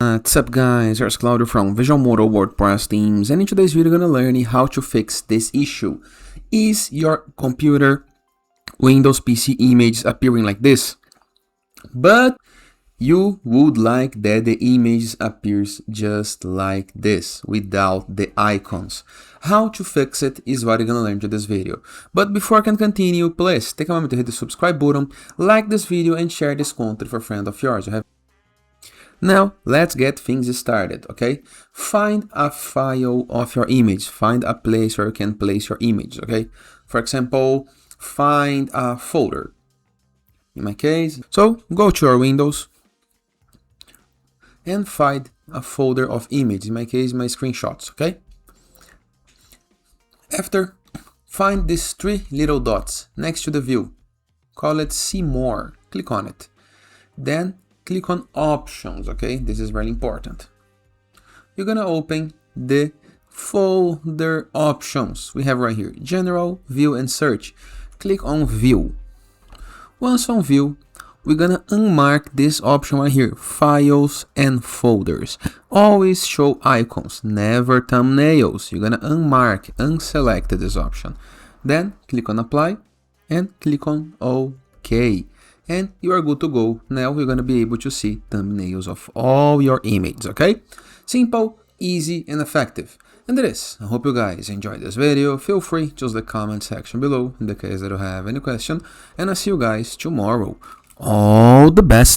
What's up guys, here's Claudio from Visualmodo WordPress themes, and in today's video we're gonna learn how to fix this issue. Is your computer Windows PC image appearing like this? But you would like that the image appears just like this, without the icons. How to fix it is what you're gonna learn in this video. But before I can continue, please take a moment to hit the subscribe button, like this video and share this content for a friend of yours. Now, let's get things started, okay? Find a file of your image. Find a place where you can place your image, okay? For example, find a folder. In my case, so go to your Windows and find a folder of image. In my case, my screenshots, okay? After, find these three little dots next to the view. Call it See More. Click on it. Then, click on Options, okay? This is really important. You're gonna open the folder options we have right here: General, View, and Search. Click on View. Once on View, we're gonna unmark this option right here: Files and Folders. Always show icons, never thumbnails. You're gonna unmark, unselect this option. Then click on Apply and click on OK. And you are good to go. Now you're gonna be able to see thumbnails of all your images, okay? Simple, easy, and effective. And that is. I hope you guys enjoyed this video. Feel free to use the comment section below in the case that you have any question. And I'll see you guys tomorrow. All the best.